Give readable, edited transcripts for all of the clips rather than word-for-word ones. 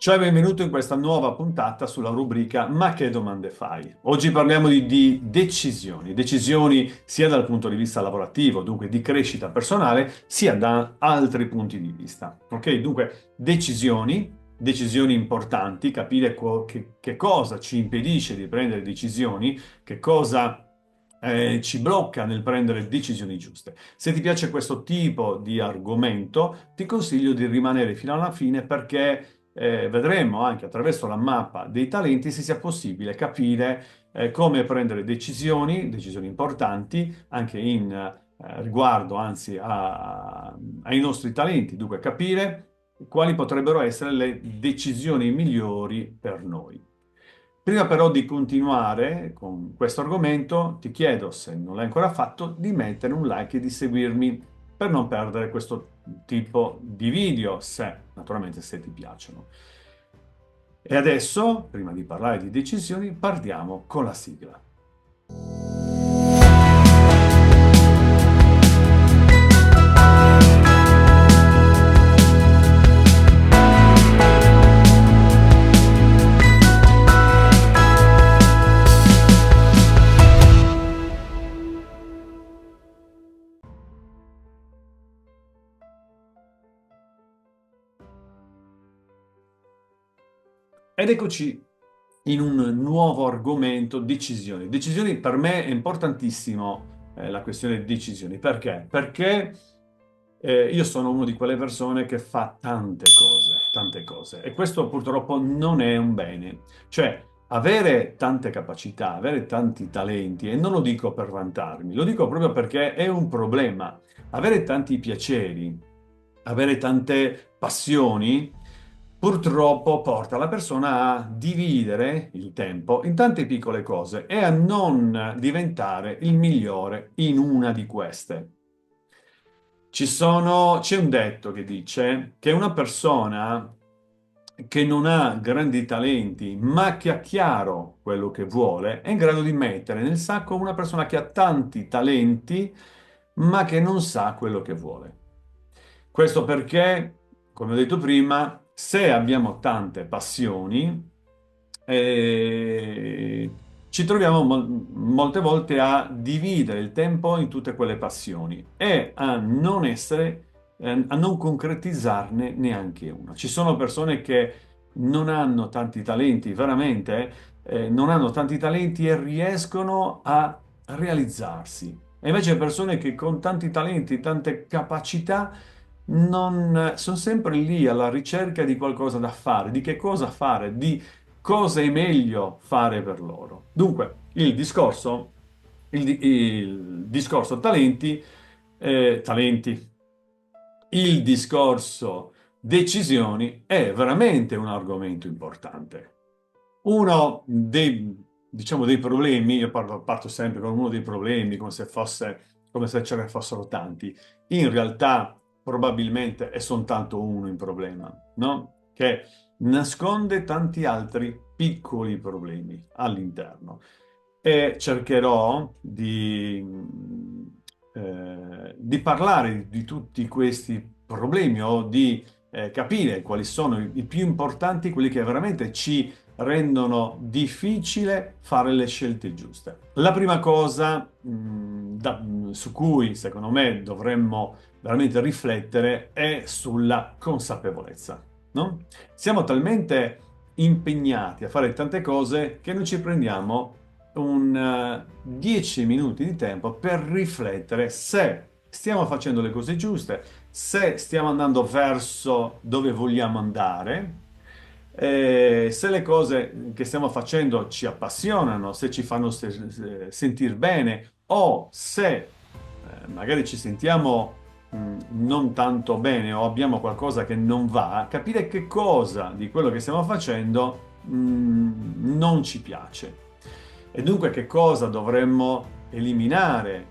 Ciao e benvenuto in questa nuova puntata sulla rubrica Ma che domande fai? Oggi parliamo di decisioni, decisioni sia dal punto di vista lavorativo, dunque di crescita personale, sia da altri punti di vista. Ok? Dunque, decisioni importanti, capire che cosa ci impedisce di prendere decisioni, che cosa ci blocca nel prendere decisioni giuste. Se ti piace questo tipo di argomento, ti consiglio di rimanere fino alla fine perché vedremo anche attraverso la mappa dei talenti se sia possibile capire come prendere decisioni importanti anche in riguardo, anzi, ai nostri talenti. Dunque, capire quali potrebbero essere le decisioni migliori per noi. Prima però di continuare con questo argomento, ti chiedo, se non l'hai ancora fatto, di mettere un like e di seguirmi per non perdere questo tipo di video, naturalmente se ti piacciono. E adesso, prima di parlare di decisioni, partiamo con la sigla. Ed eccoci in un nuovo argomento, decisioni. Decisioni per me è importantissimo, la questione decisioni. Perché? Perché io sono una di quelle persone che fa tante cose. E questo purtroppo non è un bene. Cioè, avere tante capacità, avere tanti talenti, e non lo dico per vantarmi, lo dico proprio perché è un problema. Avere tanti piaceri, avere tante passioni, purtroppo porta la persona a dividere il tempo in tante piccole cose e a non diventare il migliore in una di queste. C'è un detto che dice che una persona che non ha grandi talenti, ma che ha chiaro quello che vuole, è in grado di mettere nel sacco una persona che ha tanti talenti, ma che non sa quello che vuole. Questo perché, come ho detto prima, se abbiamo tante passioni, ci troviamo molte volte a dividere il tempo in tutte quelle passioni e a non concretizzarne neanche una. Ci sono persone che non hanno tanti talenti, veramente, non hanno tanti talenti e riescono a realizzarsi. E invece persone che con tanti talenti, tante capacità, non sono sempre lì alla ricerca di qualcosa da fare, di che cosa fare, di cosa è meglio fare per loro. Dunque, il discorso talenti, il discorso decisioni è veramente un argomento importante. Uno diciamo, dei problemi, parto sempre con uno dei problemi, come se ce ne fossero tanti. In realtà, probabilmente è soltanto uno il problema, no? Che nasconde tanti altri piccoli problemi all'interno. E cercherò di parlare di tutti questi problemi o di capire quali sono i più importanti, quelli che veramente ci rendono difficile fare le scelte giuste. La prima cosa su cui secondo me dovremmo veramente riflettere è sulla consapevolezza, no? Siamo talmente impegnati a fare tante cose che non ci prendiamo 10 minuti di tempo per riflettere se stiamo facendo le cose giuste, se stiamo andando verso dove vogliamo andare, se le cose che stiamo facendo ci appassionano, se ci fanno sentire bene o se magari ci sentiamo non tanto bene o abbiamo qualcosa che non va, capire che cosa di quello che stiamo facendo non ci piace. E dunque che cosa dovremmo eliminare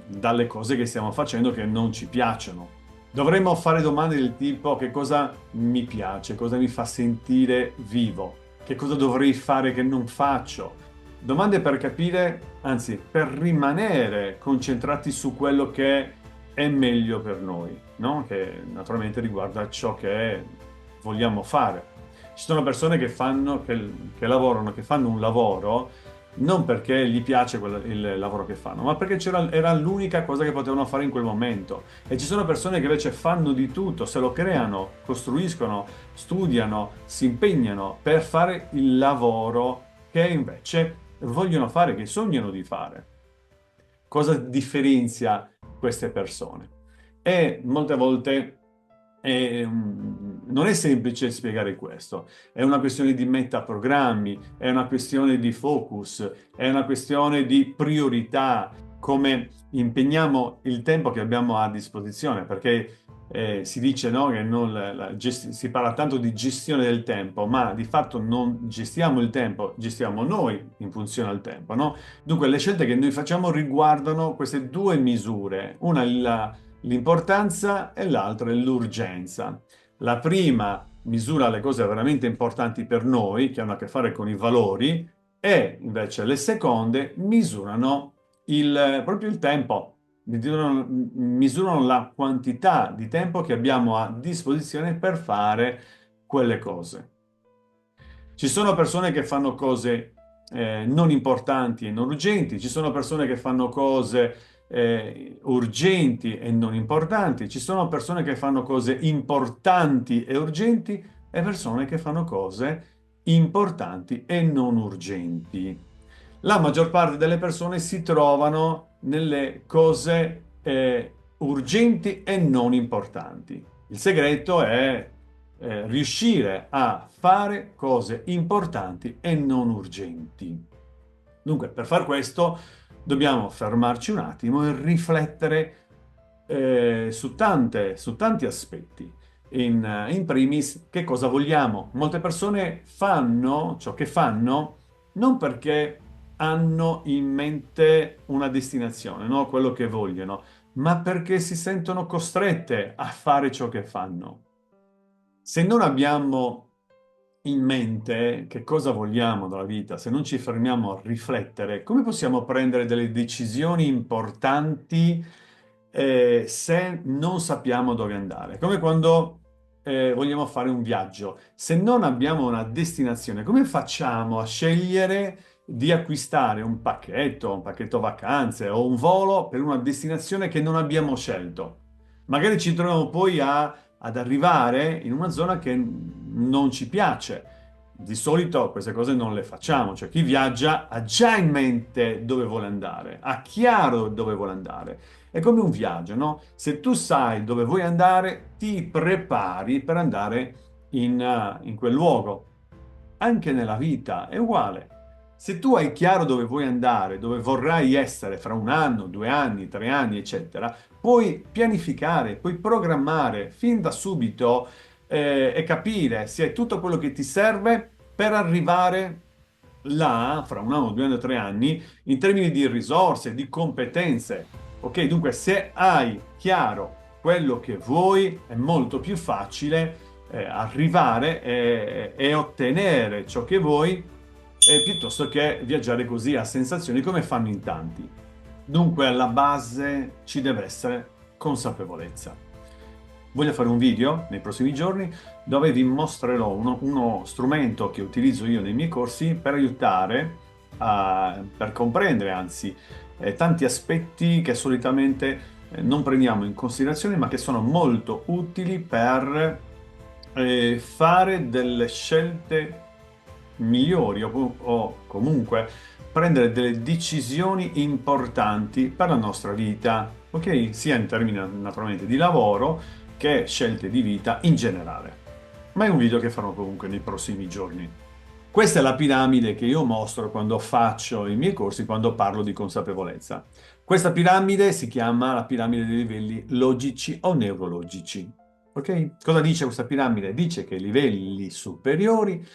dalle cose che stiamo facendo che non ci piacciono. Dovremmo fare domande del tipo: che cosa mi piace, cosa mi fa sentire vivo, che cosa dovrei fare che non faccio. Domande per capire, anzi, per rimanere concentrati su quello che è meglio per noi, no? Che naturalmente riguarda ciò che vogliamo fare. Ci sono persone che lavorano, che fanno un lavoro non perché gli piace il lavoro che fanno, ma perché era l'unica cosa che potevano fare in quel momento. E ci sono persone che invece fanno di tutto, se lo creano, costruiscono, studiano, si impegnano per fare il lavoro che invece vogliono fare, che sognano di fare. Cosa differenzia queste persone? E molte volte non è semplice spiegare questo. È una questione di metaprogrammi, è una questione di focus, è una questione di priorità, come impegniamo il tempo che abbiamo a disposizione, perché si dice, no, che si parla tanto di gestione del tempo, ma di fatto non gestiamo il tempo, gestiamo noi in funzione al tempo, no? Dunque, le scelte che noi facciamo riguardano queste due misure, una è l'importanza e l'altra è l'urgenza. La prima misura le cose veramente importanti per noi, che hanno a che fare con i valori, e invece le seconde misurano proprio il tempo, misurano la quantità di tempo che abbiamo a disposizione per fare quelle cose. Ci sono persone che fanno cose non importanti e non urgenti, ci sono persone che fanno cose urgenti e non importanti, ci sono persone che fanno cose importanti e urgenti e persone che fanno cose importanti e non urgenti. La maggior parte delle persone si trovano nelle cose urgenti e non importanti. Il segreto è riuscire a fare cose importanti e non urgenti. Dunque, per far questo dobbiamo fermarci un attimo e riflettere su tanti aspetti. In primis, che cosa vogliamo? Molte persone fanno ciò che fanno non perché hanno in mente una destinazione, no? Quello che vogliono, ma perché si sentono costrette a fare ciò che fanno. Se non abbiamo in mente che cosa vogliamo dalla vita, se non ci fermiamo a riflettere, come possiamo prendere delle decisioni importanti se non sappiamo dove andare? Come quando vogliamo fare un viaggio. Se non abbiamo una destinazione, come facciamo a scegliere di acquistare un pacchetto vacanze o un volo per una destinazione che non abbiamo scelto? Magari ci troviamo poi ad arrivare in una zona che non ci piace. Di solito queste cose non le facciamo, cioè chi viaggia ha già in mente dove vuole andare, ha chiaro dove vuole andare. È come un viaggio, no? Se tu sai dove vuoi andare, ti prepari per andare in quel luogo. Anche nella vita è uguale. Se tu hai chiaro dove vuoi andare, dove vorrai essere fra un anno, 2 anni, 3 anni, eccetera, puoi pianificare, puoi programmare fin da subito e capire se hai tutto quello che ti serve per arrivare là, fra un anno, 2 anni, 3 anni, in termini di risorse, di competenze. Ok, dunque se hai chiaro quello che vuoi, è molto più facile arrivare e ottenere ciò che vuoi, piuttosto che viaggiare così a sensazioni come fanno in tanti. Dunque, alla base ci deve essere consapevolezza. Voglio fare un video nei prossimi giorni dove vi mostrerò uno strumento che utilizzo io nei miei corsi per aiutare, per comprendere, anzi, tanti aspetti che solitamente non prendiamo in considerazione, ma che sono molto utili per fare delle scelte migliori o comunque prendere delle decisioni importanti per la nostra vita, ok? Sia in termini naturalmente di lavoro che scelte di vita in generale. Ma è un video che farò comunque nei prossimi giorni. Questa è la piramide che io mostro quando faccio i miei corsi, quando parlo di consapevolezza. Questa piramide si chiama la piramide dei livelli logici o neurologici. Ok? Cosa dice questa piramide? Dice che i livelli superiori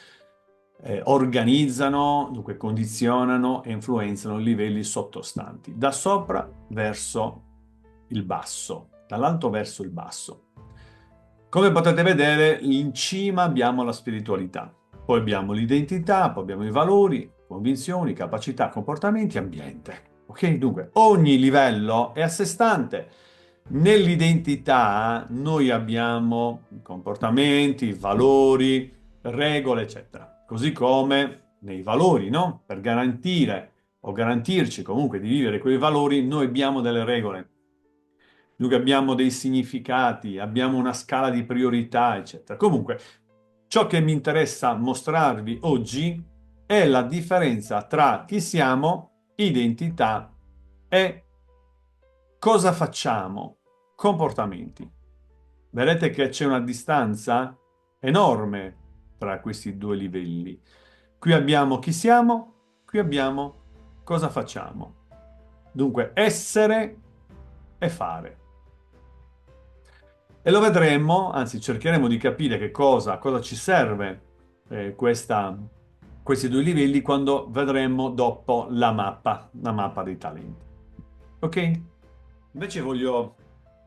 organizzano, dunque condizionano e influenzano i livelli sottostanti, da sopra verso il basso, dall'alto verso il basso. Come potete vedere, in cima abbiamo la spiritualità, poi abbiamo l'identità, poi abbiamo i valori, convinzioni, capacità, comportamenti, ambiente. Ok? Dunque, ogni livello è a sé stante Nell'identità noi abbiamo comportamenti, valori, regole, eccetera. Così come nei valori, no? Per garantire o garantirci comunque di vivere quei valori, noi abbiamo delle regole. Dunque abbiamo dei significati, abbiamo una scala di priorità, eccetera. Comunque, ciò che mi interessa mostrarvi oggi è la differenza tra chi siamo, identità e cosa facciamo, comportamenti. Vedete che c'è una distanza enorme tra questi due livelli. Qui abbiamo chi siamo, qui abbiamo cosa facciamo. Dunque, essere e fare. E lo vedremo, anzi cercheremo di capire cosa ci serve questi due livelli quando vedremo dopo la mappa dei talenti. Ok? Invece voglio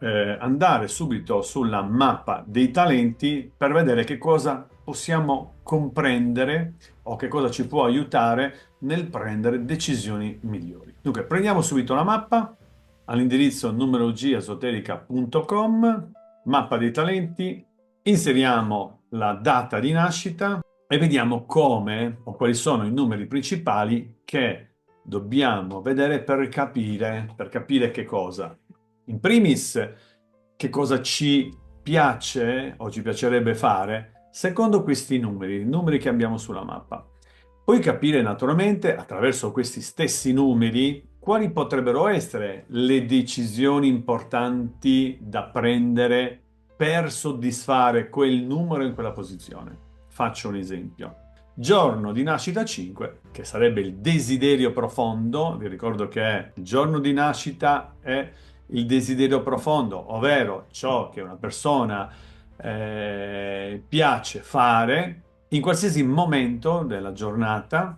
andare subito sulla mappa dei talenti per vedere che cosa possiamo comprendere o che cosa ci può aiutare nel prendere decisioni migliori. Dunque, prendiamo subito la mappa all'indirizzo numerologiesoterica.com, mappa dei talenti, inseriamo la data di nascita e vediamo come o quali sono i numeri principali che dobbiamo vedere per capire che cosa. In primis, che cosa ci piace o ci piacerebbe fare secondo questi numeri, i numeri che abbiamo sulla mappa. Poi capire naturalmente, attraverso questi stessi numeri, quali potrebbero essere le decisioni importanti da prendere per soddisfare quel numero in quella posizione. Faccio un esempio. Giorno di nascita 5, che sarebbe il desiderio profondo, vi ricordo che il giorno di nascita è il desiderio profondo, ovvero ciò che una persona piace fare in qualsiasi momento della giornata,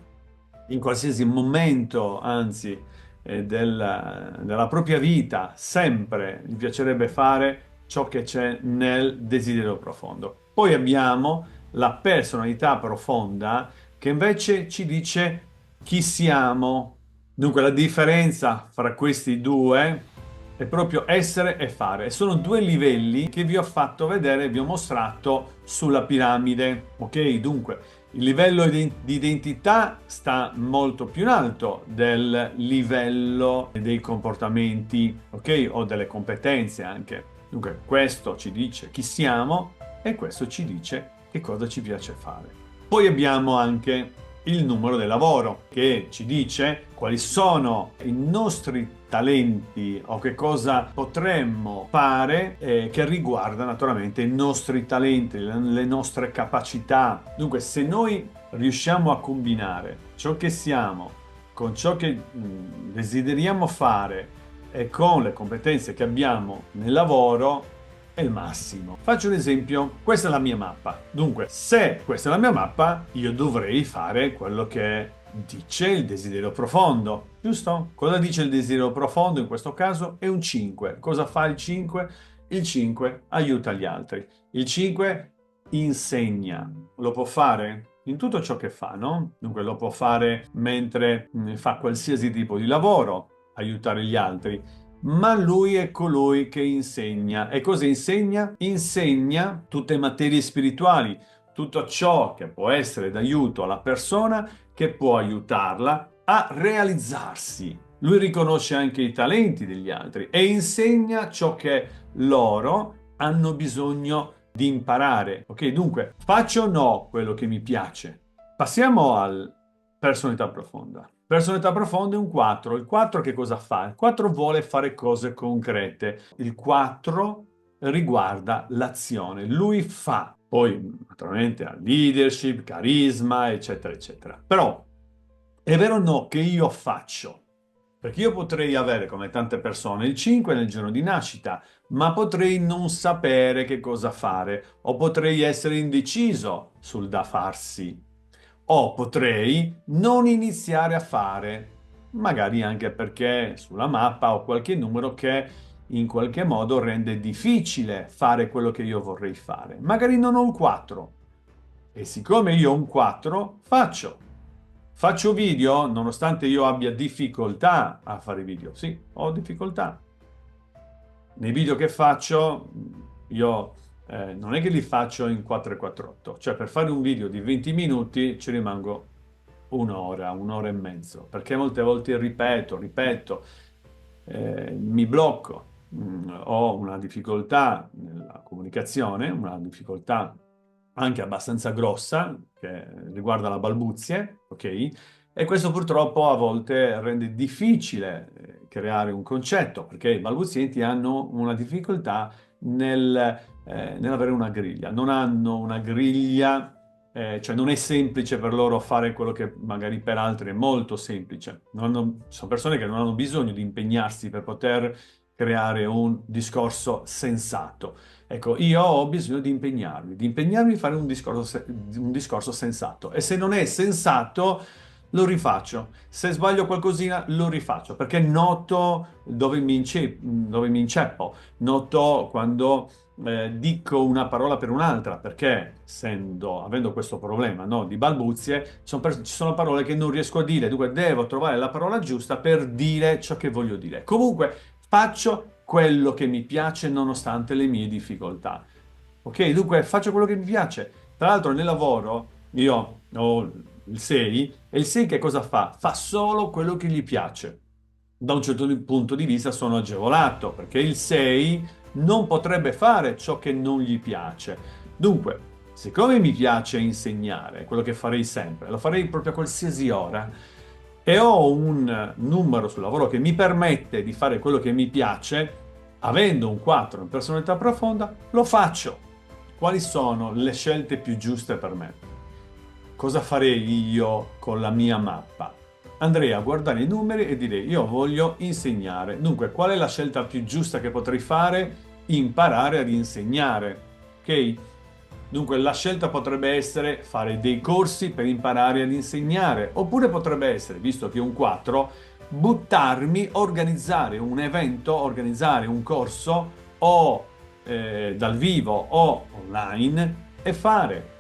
in qualsiasi momento, anzi, della propria vita, sempre gli piacerebbe fare ciò che c'è nel desiderio profondo. Poi abbiamo la personalità profonda che invece ci dice chi siamo. Dunque la differenza fra questi due è proprio essere e fare. Sono due livelli che vi ho fatto vedere, vi ho mostrato sulla piramide. Ok? Dunque, il livello di identità sta molto più in alto del livello dei comportamenti, ok? O delle competenze anche. Dunque, questo ci dice chi siamo e questo ci dice che cosa ci piace fare. Poi abbiamo anche il numero del lavoro che ci dice quali sono i nostri talenti o che cosa potremmo fare che riguarda naturalmente i nostri talenti, le nostre capacità. Dunque, se noi riusciamo a combinare ciò che siamo con ciò che desideriamo fare e con le competenze che abbiamo nel lavoro, è il massimo. Faccio un esempio, questa è la mia mappa. Dunque, se questa è la mia mappa, io dovrei fare quello che dice il desiderio profondo, giusto? Cosa dice il desiderio profondo in questo caso? È un 5. Cosa fa il 5? Il 5 aiuta gli altri. Il 5 insegna. Lo può fare in tutto ciò che fa, no? Dunque lo può fare mentre fa qualsiasi tipo di lavoro, aiutare gli altri, ma lui è colui che insegna. E cosa insegna? Insegna tutte le materie spirituali, tutto ciò che può essere d'aiuto alla persona, che può aiutarla a realizzarsi. Lui riconosce anche i talenti degli altri e insegna ciò che loro hanno bisogno di imparare. Ok, dunque, faccio o no quello che mi piace? Passiamo al personalità profonda. Personalità profonda è un 4. Il 4 che cosa fa? Il 4 vuole fare cose concrete. Il 4 riguarda l'azione. Lui fa. Poi, naturalmente, ha leadership, carisma, eccetera, eccetera. Però, è vero o no che io faccio? Perché io potrei avere, come tante persone, il 5 nel giorno di nascita, ma potrei non sapere che cosa fare, o potrei essere indeciso sul da farsi, o potrei non iniziare a fare, magari anche perché sulla mappa ho qualche numero che in qualche modo rende difficile fare quello che io vorrei fare. Magari non ho un 4 e siccome io ho un 4 faccio. Faccio video nonostante io abbia difficoltà a fare video. Sì, ho difficoltà. nei video che faccio, io non è che li faccio in 448, cioè per fare un video di 20 minuti ci rimango un'ora e mezzo, perché molte volte ripeto, mi blocco, ho una difficoltà nella comunicazione, una difficoltà anche abbastanza grossa che riguarda la balbuzie, ok? E questo purtroppo a volte rende difficile creare un concetto, perché i balbuzienti hanno una difficoltà nell'avere una griglia. Non hanno una griglia, cioè non è semplice per loro fare quello che magari per altri è molto semplice. Sono persone che non hanno bisogno di impegnarsi per poter creare un discorso sensato. Ecco, io ho bisogno di impegnarmi a fare un discorso sensato. E se non è sensato, lo rifaccio. Se sbaglio qualcosina, lo rifaccio, perché noto dove mi inceppo, noto quando dico una parola per un'altra, perché avendo questo problema, no, di balbuzie, ci sono parole che non riesco a dire, dunque devo trovare la parola giusta per dire ciò che voglio dire. Comunque, faccio quello che mi piace nonostante le mie difficoltà. Ok, dunque faccio quello che mi piace. Tra l'altro nel lavoro io ho il 6 e il 6 che cosa fa? Fa solo quello che gli piace. Da un certo punto di vista sono agevolato perché il 6 non potrebbe fare ciò che non gli piace. Dunque, siccome mi piace insegnare, quello che farei sempre, lo farei proprio a qualsiasi ora, e ho un numero sul lavoro che mi permette di fare quello che mi piace, avendo un 4 in personalità profonda, lo faccio. Quali sono le scelte più giuste per me? Cosa farei io con la mia mappa? Andrei a guardare i numeri e direi io voglio insegnare. Dunque, qual è la scelta più giusta che potrei fare? Imparare ad insegnare. Ok? Dunque, la scelta potrebbe essere fare dei corsi per imparare ad insegnare, oppure potrebbe essere, visto che è un 4, buttarmi, organizzare un evento, organizzare un corso o dal vivo o online e fare.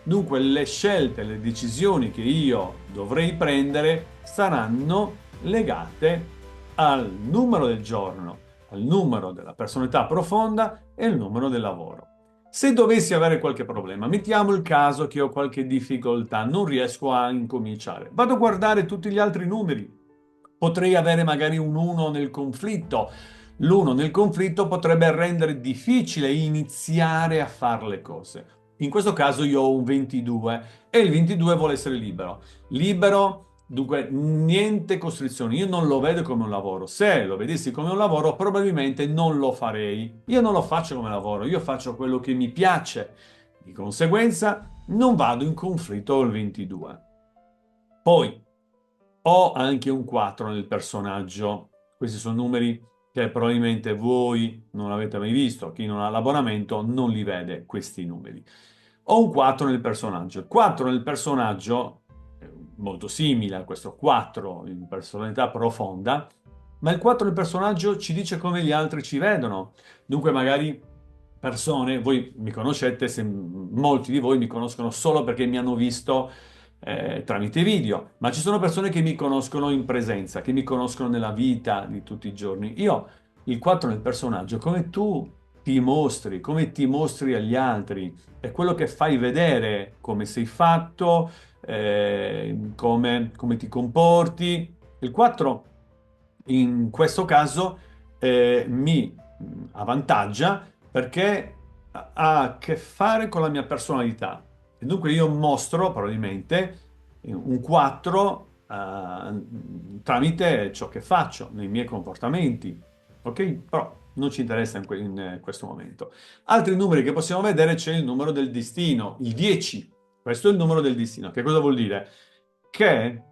Dunque le scelte, le decisioni che io dovrei prendere saranno legate al numero del giorno, al numero della personalità profonda e al numero del lavoro. Se dovessi avere qualche problema, mettiamo il caso che ho qualche difficoltà, non riesco a incominciare, vado a guardare tutti gli altri numeri. Potrei avere magari un 1 nel conflitto. L'1 nel conflitto potrebbe rendere difficile iniziare a fare le cose. In questo caso io ho un 22 e il 22 vuole essere libero. Libero, dunque niente costrizioni. Io non lo vedo come un lavoro. Se lo vedessi come un lavoro, probabilmente non lo farei. Io non lo faccio come lavoro, io faccio quello che mi piace. Di conseguenza, non vado in conflitto col 22. Poi ho anche un 4 nel personaggio. Questi sono numeri che probabilmente voi non avete mai visto. Chi non ha l'abbonamento non li vede questi numeri. Ho un 4 nel personaggio. Il 4 nel personaggio è molto simile a questo 4 in personalità profonda, ma il 4 nel personaggio ci dice come gli altri ci vedono. Dunque magari persone, voi mi conoscete, molti di voi mi conoscono solo perché mi hanno visto tramite video, ma ci sono persone che mi conoscono in presenza, che mi conoscono nella vita di tutti i giorni. Io, il 4 nel personaggio, come tu ti mostri, come ti mostri agli altri, è quello che fai vedere, come sei fatto, come ti comporti. Il 4 in questo caso mi avvantaggia perché ha a che fare con la mia personalità. E dunque io mostro probabilmente un 4 tramite ciò che faccio, nei miei comportamenti. Ok? Però non ci interessa in questo momento. Altri numeri che possiamo vedere c'è il numero del destino, il 10. Questo è il numero del destino. Che cosa vuol dire? Che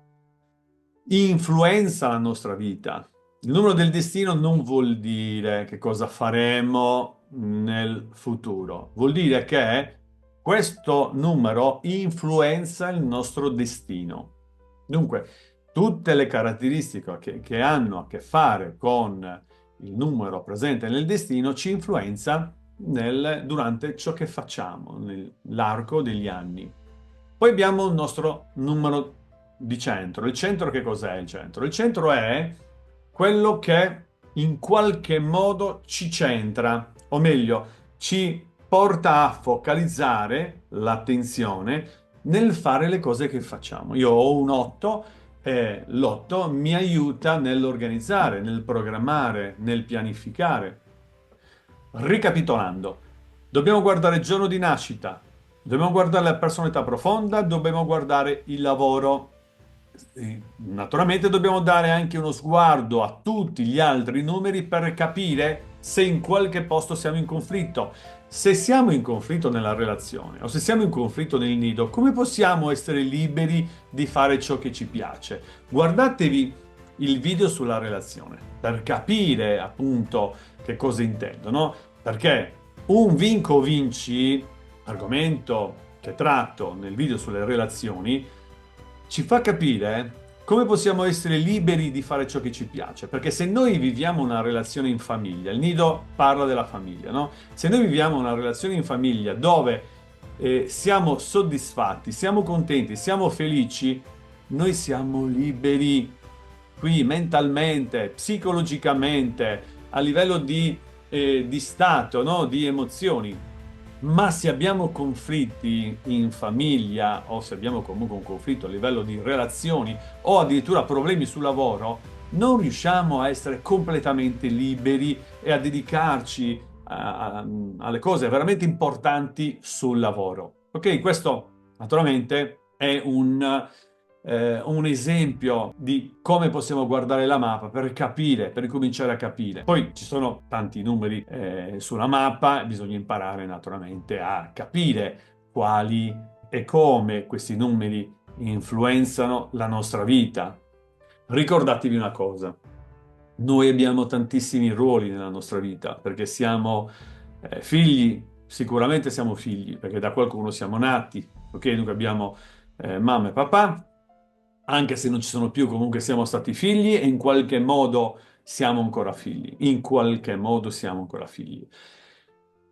influenza la nostra vita. Il numero del destino non vuol dire che cosa faremo nel futuro, vuol dire che questo numero influenza il nostro destino. Dunque, tutte le caratteristiche che hanno a che fare con il numero presente nel destino ci influenza durante ciò che facciamo nell'arco degli anni. Poi abbiamo il nostro numero di centro. Il centro che cos'è il centro? Il centro è quello che in qualche modo ci centra, o meglio, ci porta a focalizzare l'attenzione nel fare le cose che facciamo. Io ho un 8 e l'8 mi aiuta nell'organizzare, nel programmare, nel pianificare. Ricapitolando, dobbiamo guardare il giorno di nascita, dobbiamo guardare la personalità profonda, dobbiamo guardare il lavoro. Naturalmente dobbiamo dare anche uno sguardo a tutti gli altri numeri per capire se in qualche posto siamo in conflitto. Se siamo in conflitto nella relazione o se siamo in conflitto nel nido, come possiamo essere liberi di fare ciò che ci piace? Guardatevi il video sulla relazione per capire appunto che cosa intendo, no? Perché un vinco o vinci, argomento che tratto nel video sulle relazioni, ci fa capire come possiamo essere liberi di fare ciò che ci piace. Perché se noi viviamo una relazione in famiglia, il nido parla della famiglia, no? Se noi viviamo una relazione in famiglia dove siamo soddisfatti, siamo contenti, siamo felici, noi siamo liberi qui mentalmente, psicologicamente, a livello di stato, no? Di emozioni. Ma se abbiamo conflitti in famiglia o se abbiamo comunque un conflitto a livello di relazioni o addirittura problemi sul lavoro, non riusciamo a essere completamente liberi e a dedicarci alle cose veramente importanti sul lavoro. Ok, questo naturalmente è un esempio di come possiamo guardare la mappa per capire, per ricominciare a capire. Poi ci sono tanti numeri sulla mappa, bisogna imparare naturalmente a capire quali e come questi numeri influenzano la nostra vita. Ricordatevi una cosa, noi abbiamo tantissimi ruoli nella nostra vita perché siamo figli, sicuramente siamo figli perché da qualcuno siamo nati, ok? Dunque abbiamo mamma e papà, anche se non ci sono più, comunque siamo stati figli e in qualche modo siamo ancora figli. In qualche modo siamo ancora figli.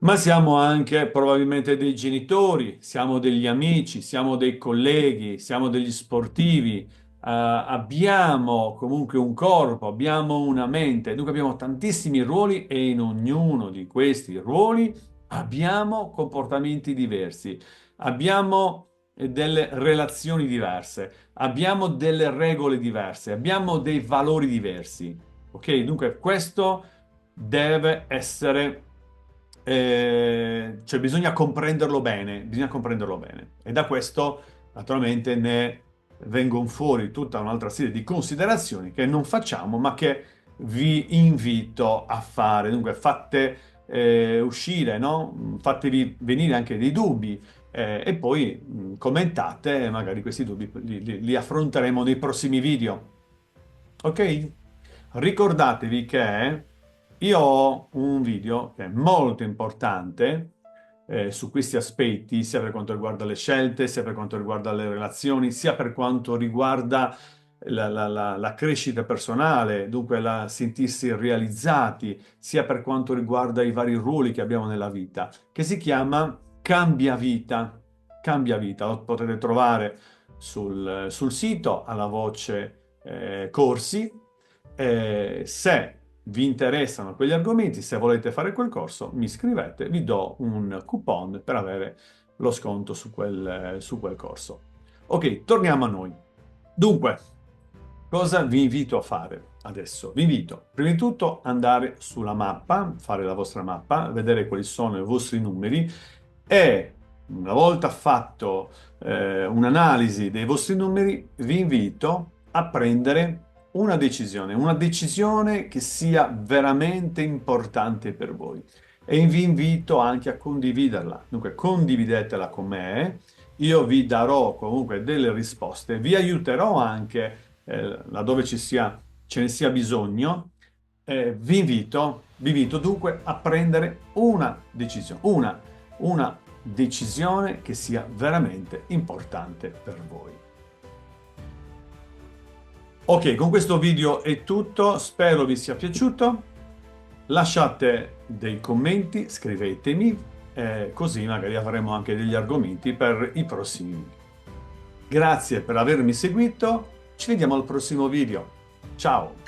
Ma siamo anche probabilmente dei genitori, siamo degli amici, siamo dei colleghi, siamo degli sportivi, abbiamo comunque un corpo, abbiamo una mente, dunque abbiamo tantissimi ruoli e in ognuno di questi ruoli abbiamo comportamenti diversi, abbiamo delle relazioni diverse, abbiamo delle regole diverse, abbiamo dei valori diversi. Ok? Dunque questo deve essere, cioè bisogna comprenderlo bene, bisogna comprenderlo bene. E da questo naturalmente ne vengono fuori tutta un'altra serie di considerazioni che non facciamo, ma che vi invito a fare. Dunque fate uscire, no? Fatevi venire anche dei dubbi e poi commentate e magari questi dubbi li affronteremo nei prossimi video. Ok? Ricordatevi che io ho un video che è molto importante su questi aspetti, sia per quanto riguarda le scelte, sia per quanto riguarda le relazioni, sia per quanto riguarda la crescita personale, dunque la sentirsi realizzati, sia per quanto riguarda i vari ruoli che abbiamo nella vita, che si chiama Cambia Vita. Cambia Vita, lo potete trovare sul sito alla voce corsi. Se vi interessano quegli argomenti, se volete fare quel corso, mi scrivete, vi do un coupon per avere lo sconto su quel corso. Ok, torniamo a noi. Dunque, cosa vi invito a fare adesso? Vi invito, prima di tutto, ad andare sulla mappa, fare la vostra mappa, vedere quali sono i vostri numeri e una volta fatto un'analisi dei vostri numeri, vi invito a prendere una decisione che sia veramente importante per voi. E vi invito anche a condividerla. Dunque, condividetela con me. Io vi darò comunque delle risposte, vi aiuterò anche laddove ce ne sia bisogno. Vi invito dunque a prendere una decisione che sia veramente importante per voi. Ok, con questo video è tutto, spero vi sia piaciuto. Lasciate dei commenti, scrivetemi, così magari avremo anche degli argomenti per i prossimi video. Grazie per avermi seguito, ci vediamo al prossimo video. Ciao!